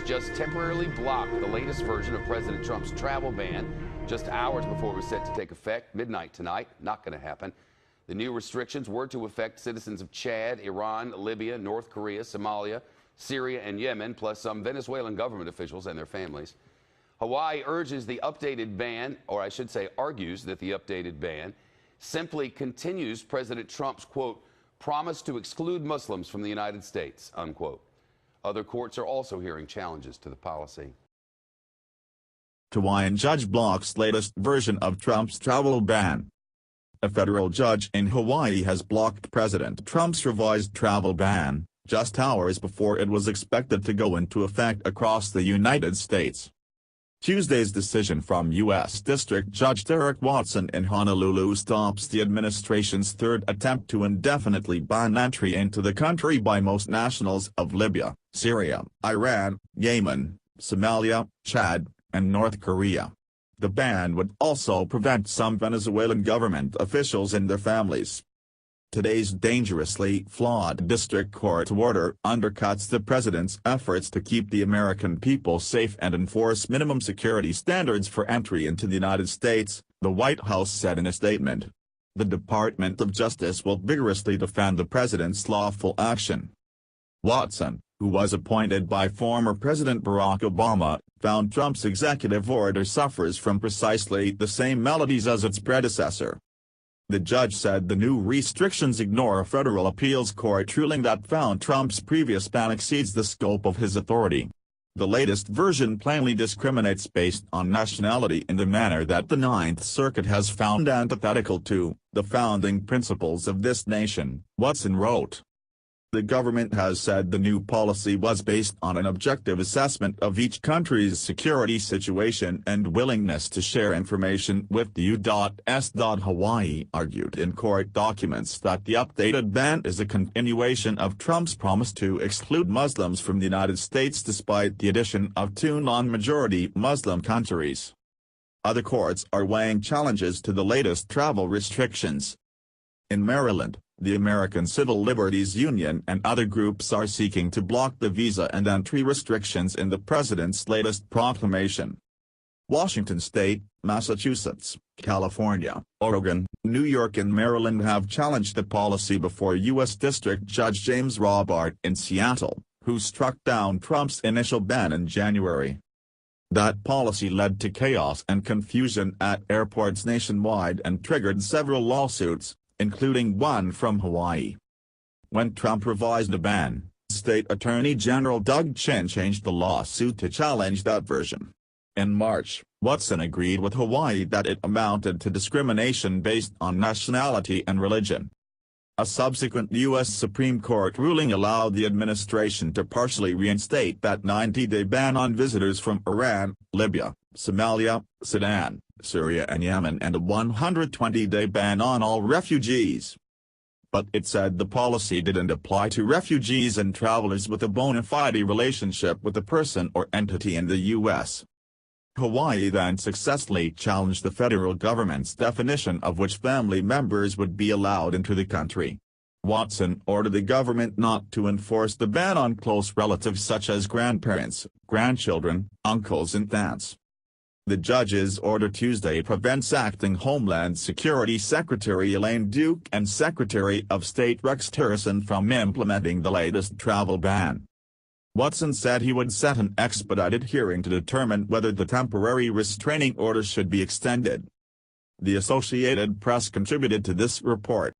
just temporarily blocked the latest version of President Trump's travel ban just hours before it was set to take effect midnight tonight. Not going to happen. The new restrictions were to affect citizens of Chad, Iran, Libya, North Korea, Somalia, Syria, and Yemen, plus some Venezuelan government officials and their families. Hawaii urges the updated ban, or I should say argues that the updated ban simply continues President Trump's, quote, promise to exclude Muslims from the United States, unquote. Other courts are also hearing challenges to the policy. Hawaiian judge blocks latest version of Trump's travel ban. A federal judge in Hawaii has blocked President Trump's revised travel ban, just hours before it was expected to go into effect across the United States. Tuesday's decision from U.S. District Judge Derek Watson in Honolulu stops the administration's third attempt to indefinitely ban entry into the country by most nationals of Libya, Syria, Iran, Yemen, Somalia, Chad, and North Korea. The ban would also prevent some Venezuelan government officials and their families. Today's dangerously flawed district court order undercuts the president's efforts to keep the American people safe and enforce minimum security standards for entry into the United States, the White House said in a statement. The Department of Justice will vigorously defend the president's lawful action. Watson, who was appointed by former President Barack Obama, found Trump's executive order suffers from precisely the same maladies as its predecessor. The judge said the new restrictions ignore a federal appeals court ruling that found Trump's previous ban exceeds the scope of his authority. The latest version plainly discriminates based on nationality in the manner that the Ninth Circuit has found antithetical to the founding principles of this nation, Watson wrote. The government has said the new policy was based on an objective assessment of each country's security situation and willingness to share information with the U.S. Hawaii argued in court documents that the updated ban is a continuation of Trump's promise to exclude Muslims from the United States despite the addition of two non-majority Muslim countries. Other courts are weighing challenges to the latest travel restrictions. In Maryland, the American Civil Liberties Union and other groups are seeking to block the visa and entry restrictions in the president's latest proclamation. Washington State, Massachusetts, California, Oregon, New York and Maryland have challenged the policy before U.S. District Judge James Robart in Seattle, who struck down Trump's initial ban in January. That policy led to chaos and confusion at airports nationwide and triggered several lawsuits, including one from Hawaii. When Trump revised the ban, State Attorney General Doug Chin changed the lawsuit to challenge that version. In March, Watson agreed with Hawaii that it amounted to discrimination based on nationality and religion. A subsequent U.S. Supreme Court ruling allowed the administration to partially reinstate that 90-day ban on visitors from Iran, Libya, Somalia, Sudan, Syria and Yemen and a 120-day ban on all refugees. But it said the policy didn't apply to refugees and travelers with a bona fide relationship with a person or entity in the U.S. Hawaii then successfully challenged the federal government's definition of which family members would be allowed into the country. Watson ordered the government not to enforce the ban on close relatives such as grandparents, grandchildren, uncles and aunts. The judge's order Tuesday prevents acting Homeland Security Secretary Elaine Duke and Secretary of State Rex Tillerson from implementing the latest travel ban. Watson said he would set an expedited hearing to determine whether the temporary restraining order should be extended. The Associated Press contributed to this report.